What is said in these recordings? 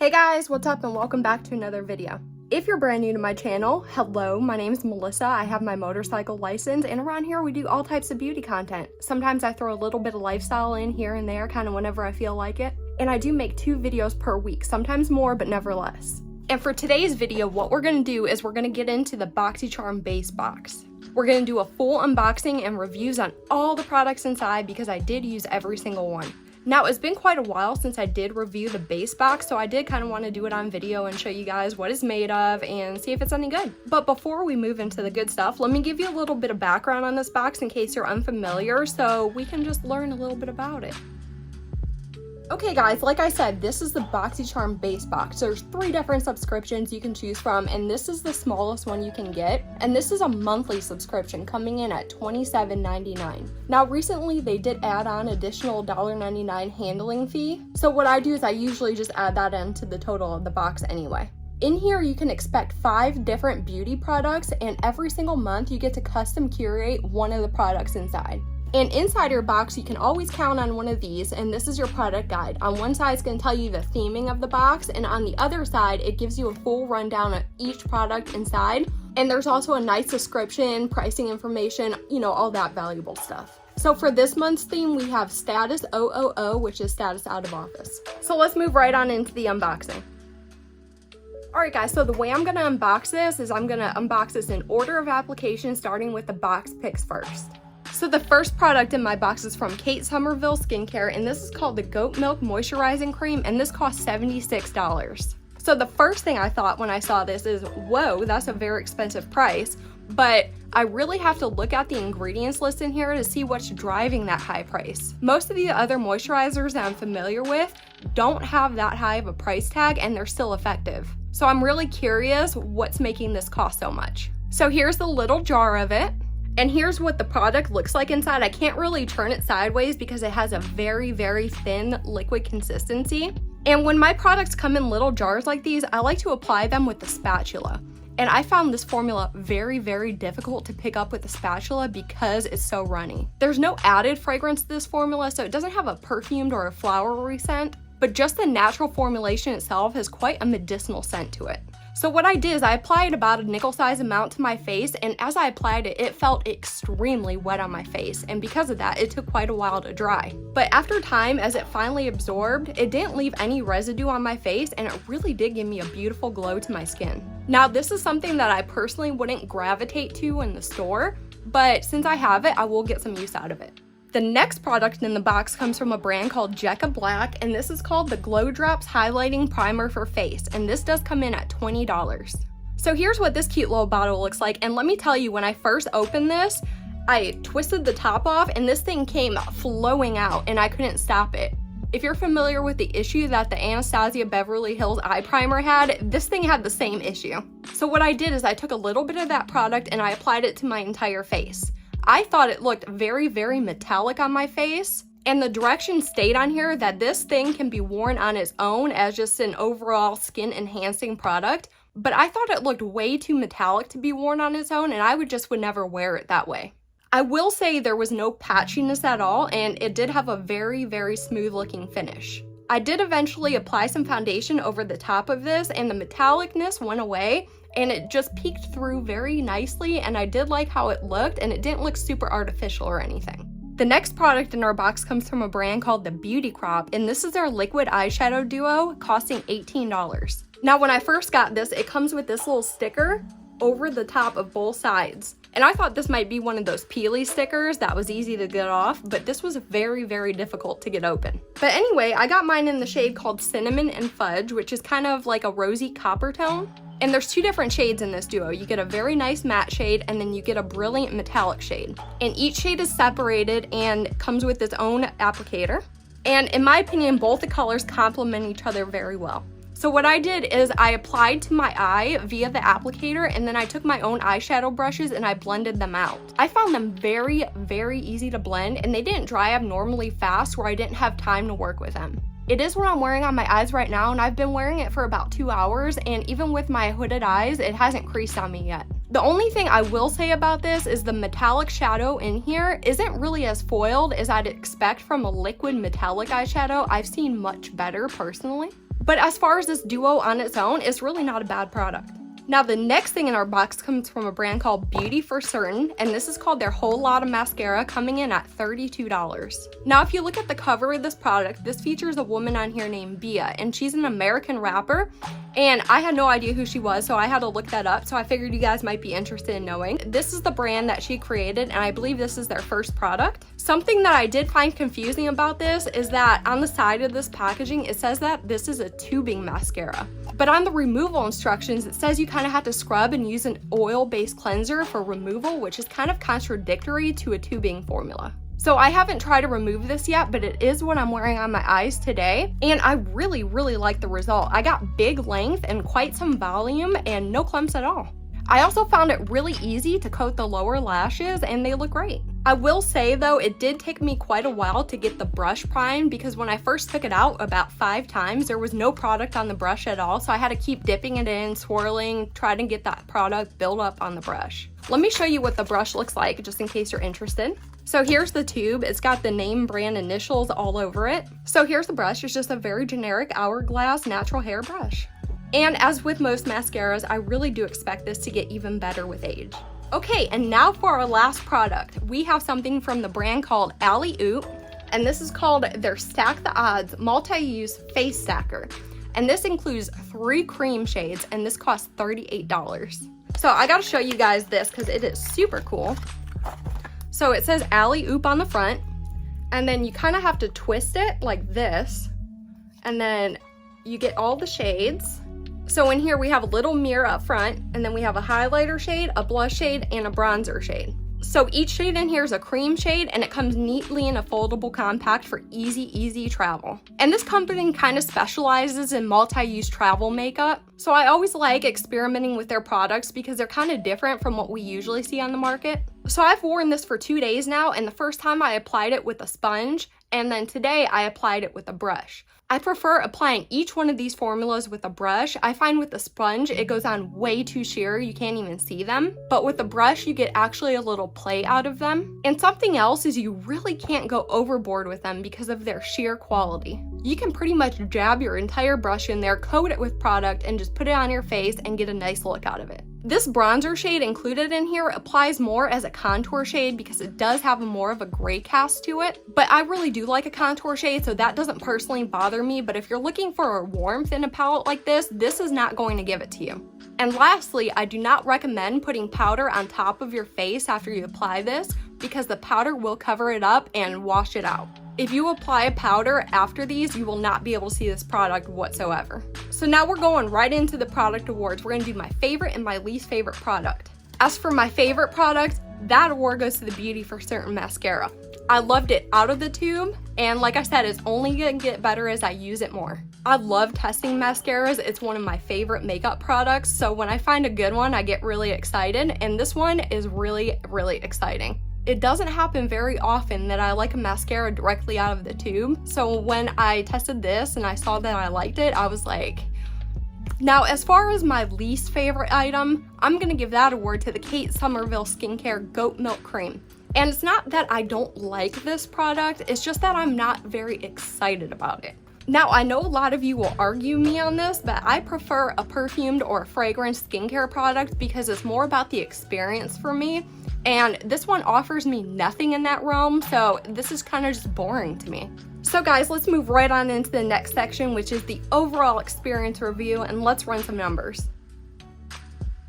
Hey guys, what's up and welcome back to another video. If you're brand new to my channel, hello, my name is Melissa. I have my motorcycle license and around here we do all types of beauty content. Sometimes I throw a little bit of lifestyle in here and there, kind of whenever I feel like it. And I do make 2 videos per week, sometimes more, but never less. And for today's video, what we're gonna do is we're gonna get into the BoxyCharm base box. We're gonna do a full unboxing and reviews on all the products inside because I did use every single one. Now, it's been quite a while since I did review the base box, so I did kind of want to do it on video and show you guys what it's made of and see if it's any good. But before we move into the good stuff, let me give you a little bit of background on this box in case you're unfamiliar, so we can just learn a little bit about it. Okay guys, like I said, this is the BoxyCharm base box. There's 3 different subscriptions you can choose from, and this is the smallest one you can get. And this is a monthly subscription coming in at $27.99. Now recently they did add on additional $1.99 handling fee. So what I do is I usually just add that into the total of the box anyway. In here you can expect 5 different beauty products, and every single month you get to custom curate one of the products inside. And inside your box, you can always count on one of these, and this is your product guide. On one side, it's going to tell you the theming of the box, and on the other side, it gives you a full rundown of each product inside. And there's also a nice description, pricing information, you know, all that valuable stuff. So for this month's theme, we have Status 000, which is status out of office. So let's move right on into the unboxing. Alright guys, so the way I'm going to unbox this is I'm going to unbox this in order of application, starting with the box picks first. So the first product in my box is from Kate Somerville Skincare, and this is called the Goat Milk Moisturizing Cream, and this costs $76. So the first thing I thought when I saw this is, whoa, that's a very expensive price, but I really have to look at the ingredients list in here to see what's driving that high price. Most of the other moisturizers that I'm familiar with don't have that high of a price tag, and they're still effective. So I'm really curious what's making this cost so much. So here's the little jar of it. And here's what the product looks like inside. I can't really turn it sideways because it has a very, very thin liquid consistency. And when my products come in little jars like these, I like to apply them with the spatula. And I found this formula very, very difficult to pick up with the spatula because it's so runny. There's no added fragrance to this formula, so it doesn't have a perfumed or a flowery scent, but just the natural formulation itself has quite a medicinal scent to it. So what I did is I applied about a nickel-size amount to my face, and as I applied it, it felt extremely wet on my face, and because of that, it took quite a while to dry. But after time, as it finally absorbed, it didn't leave any residue on my face, and it really did give me a beautiful glow to my skin. Now, this is something that I personally wouldn't gravitate to in the store, but since I have it, I will get some use out of it. The next product in the box comes from a brand called Jekka Black, and this is called the Glow Drops Highlighting Primer for Face, and this does come in at $20. So here's what this cute little bottle looks like, and let me tell you, when I first opened this, I twisted the top off and this thing came flowing out and I couldn't stop it. If you're familiar with the issue that the Anastasia Beverly Hills eye primer had, this thing had the same issue. So what I did is I took a little bit of that product and I applied it to my entire face. I thought it looked very, very metallic on my face, and the directions state on here that this thing can be worn on its own as just an overall skin enhancing product, but I thought it looked way too metallic to be worn on its own, and I would never wear it that way. I will say there was no patchiness at all, and it did have a very, very smooth looking finish. I did eventually apply some foundation over the top of this, and the metallicness went away, and it just peeked through very nicely, and I did like how it looked, and it didn't look super artificial or anything. The next product in our box comes from a brand called the Beauty Crop, and this is their liquid eyeshadow duo, costing $18. Now, when I first got this, it comes with this little sticker over the top of both sides. And I thought this might be one of those peely stickers that was easy to get off, but this was very, very difficult to get open. But anyway, I got mine in the shade called Cinnamon and Fudge, which is kind of like a rosy copper tone. And there's 2 different shades in this duo. You get a very nice matte shade, and then you get a brilliant metallic shade. And each shade is separated and comes with its own applicator. And in my opinion, both the colors complement each other very well. So what I did is I applied to my eye via the applicator, and then I took my own eyeshadow brushes and I blended them out. I found them very, very easy to blend, and they didn't dry abnormally fast where I didn't have time to work with them. It is what I'm wearing on my eyes right now, and I've been wearing it for about 2 hours, and even with my hooded eyes, it hasn't creased on me yet. The only thing I will say about this is the metallic shadow in here isn't really as foiled as I'd expect from a liquid metallic eyeshadow. I've seen much better personally. But as far as this duo on its own, it's really not a bad product. Now the next thing in our box comes from a brand called Beauty for Certain, and this is called their Whole Lotta Mascara, coming in at $32. Now if you look at the cover of this product, this features a woman on here named Bia, and she's an American rapper, and I had no idea who she was, so I had to look that up, so I figured you guys might be interested in knowing. This is the brand that she created, and I believe this is their first product. Something that I did find confusing about this is that on the side of this packaging, it says that this is a tubing mascara. But on the removal instructions, it says you kind of have to scrub and use an oil-based cleanser for removal, which is kind of contradictory to a tubing formula. So I haven't tried to remove this yet, but it is what I'm wearing on my eyes today, and I really like the result. I got big length and quite some volume and no clumps at all. I also found it really easy to coat the lower lashes, and they look great. I will say though, it did take me quite a while to get the brush primed, because when I first took it out about 5 times, there was no product on the brush at all, so I had to keep dipping it in, swirling, trying to get that product built up on the brush. Let me show you what the brush looks like, just in case you're interested. So here's the tube. It's got the name brand initials all over it. So here's the brush. It's just a very generic hourglass natural hair brush. And as with most mascaras, I really do expect this to get even better with age. Okay, and now for our last product. We have something from the brand called Alley Oop, and this is called their Stack the Odds Multi-Use Face Stacker. And this includes 3 cream shades, and this costs $38. So I gotta show you guys this because it is super cool. So it says Alley Oop on the front, and then you kind of have to twist it like this, and then you get all the shades. So in here we have a little mirror up front, and then we have a highlighter shade, a blush shade, and a bronzer shade. So each shade in here is a cream shade, and it comes neatly in a foldable compact for easy travel. And this company kind of specializes in multi-use travel makeup, so I always like experimenting with their products because they're kind of different from what we usually see on the market. So I've worn this for 2 days now, and the first time I applied it with a sponge, and then today I applied it with a brush. I prefer applying each one of these formulas with a brush. I find with the sponge, it goes on way too sheer, you can't even see them. But with the brush, you get actually a little play out of them. And something else is you really can't go overboard with them because of their sheer quality. You can pretty much jab your entire brush in there, coat it with product, and just put it on your face and get a nice look out of it. This bronzer shade included in here applies more as a contour shade because it does have more of a gray cast to it, but I really do like a contour shade, so that doesn't personally bother me. But if you're looking for a warmth in a palette like this is not going to give it to you. And lastly, I do not recommend putting powder on top of your face after you apply this because the powder will cover it up and wash it out. If you apply powder after these, you will not be able to see this product whatsoever. So now we're going right into the product awards. We're gonna do my favorite and my least favorite product. As for my favorite product, that award goes to the Beauty for Certain mascara. I loved it out of the tube, and like I said, it's only gonna get better as I use it more. I love testing mascaras. It's one of my favorite makeup products, so when I find a good one, I get really excited, and this one is really exciting. It doesn't happen very often that I like a mascara directly out of the tube, so when I tested this and I saw that I liked it, I was like. Now, as far as my least favorite item, I'm gonna give that award to the Kate Somerville Skincare Goat Milk Cream. And it's not that I don't like this product, it's just that I'm not very excited about it. Now, I know a lot of you will argue me on this, but I prefer a perfumed or a fragrance skincare product because it's more about the experience for me. And this one offers me nothing in that realm, so this is kind of just boring to me. So guys, let's move right on into the next section, which is the overall experience review, and let's run some numbers.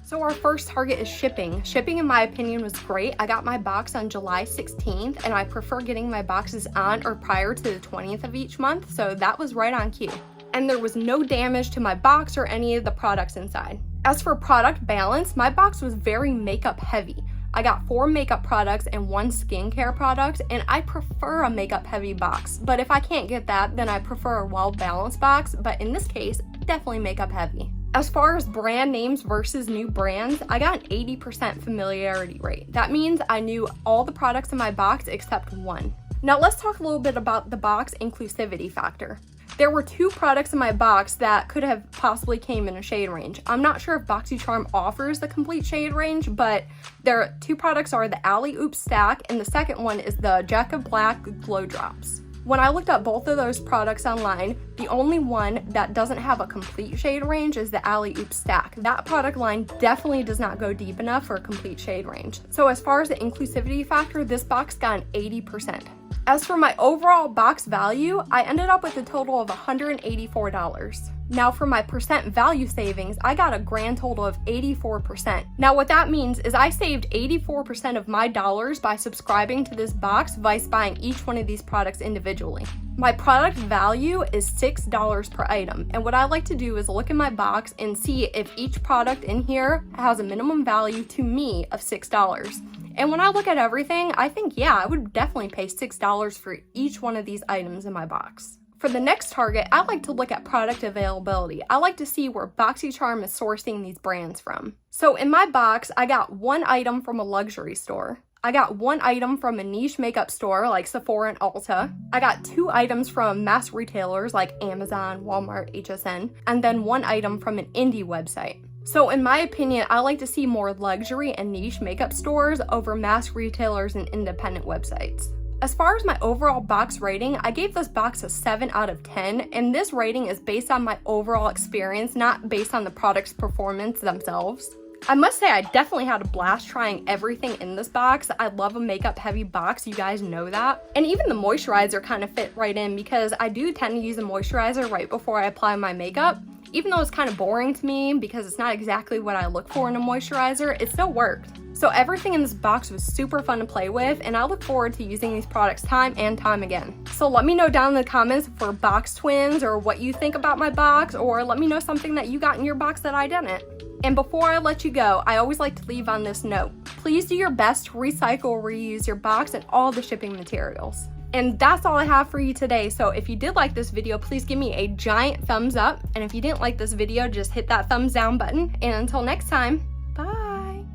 So our first target is shipping. Shipping, in my opinion, was great. I got my box on July 16th, and I prefer getting my boxes on or prior to the 20th of each month, so that was right on cue. And there was no damage to my box or any of the products inside. As for product balance, my box was very makeup heavy. I got 4 makeup products and 1 skincare product, and I prefer a makeup heavy box. But if I can't get that, then I prefer a well-balanced box, but in this case, definitely makeup heavy. As far as brand names versus new brands, I got an 80% familiarity rate. That means I knew all the products in my box except 1. Now let's talk a little bit about the box inclusivity factor. There were 2 products in my box that could have possibly came in a shade range. I'm not sure if BoxyCharm offers the complete shade range, but their 2 products are the Alley Oop Stack, and the second one is the Jack of Black Glow Drops. When I looked up both of those products online, the only one that doesn't have a complete shade range is the Alley Oop Stack. That product line definitely does not go deep enough for a complete shade range. So as far as the inclusivity factor, this box got an 80%. As for my overall box value, I ended up with a total of $184. Now for my percent value savings, I got a grand total of 84%. Now what that means is I saved 84% of my dollars by subscribing to this box versus buying each one of these products individually. My product value is $6 per item, and what I like to do is look in my box and see if each product in here has a minimum value to me of $6. And when I look at everything, I think, yeah, I would definitely pay $6 for each one of these items in my box. For the next target, I like to look at product availability. I like to see where BoxyCharm is sourcing these brands from. So in my box, I got one item from a luxury store. I got one item from a niche makeup store like Sephora and Ulta. I got 2 items from mass retailers like Amazon, Walmart, HSN, and then 1 item from an indie website. So in my opinion, I like to see more luxury and niche makeup stores over mass retailers and independent websites. As far as my overall box rating, I gave this box a 7 out of 10, and this rating is based on my overall experience, not based on the product's performance themselves. I must say I definitely had a blast trying everything in this box. I love a makeup heavy box, you guys know that. And even the moisturizer kind of fit right in because I do tend to use a moisturizer right before I apply my makeup. Even though it's kind of boring to me because it's not exactly what I look for in a moisturizer, it still worked. So everything in this box was super fun to play with, and I look forward to using these products time and time again. So let me know down in the comments for box twins or what you think about my box, or let me know something that you got in your box that I didn't. And before I let you go, I always like to leave on this note. Please do your best to recycle or reuse your box and all the shipping materials. And that's all I have for you today. So if you did like this video, please give me a giant thumbs up. And if you didn't like this video, just hit that thumbs down button. And until next time, bye.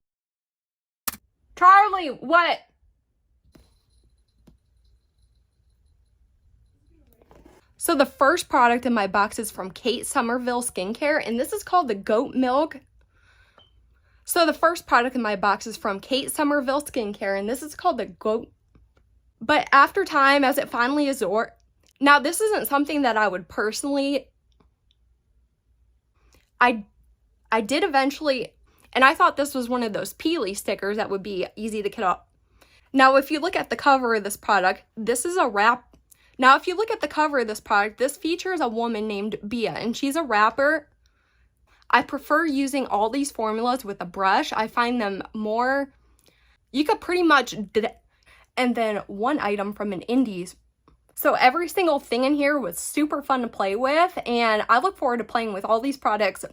Charlie, what? So the first product in my box is from Kate Somerville Skincare, and this is called the Goat Milk. So the first product in my box is from Kate Somerville Skincare, and this is called the Goat. But after time, as it finally absorbed, now this isn't something that I would personally, I did eventually, and I thought this was one of those peely stickers that would be easy to get off. Now, if you look at the cover of this product, this is a wrap. Now, if you look at the cover of this product, this features a woman named Bia, and she's a wrapper. I prefer using all these formulas with a brush. I find them more, you could pretty much, and then 1 item from an indies. So every single thing in here was super fun to play with, and I look forward to playing with all these products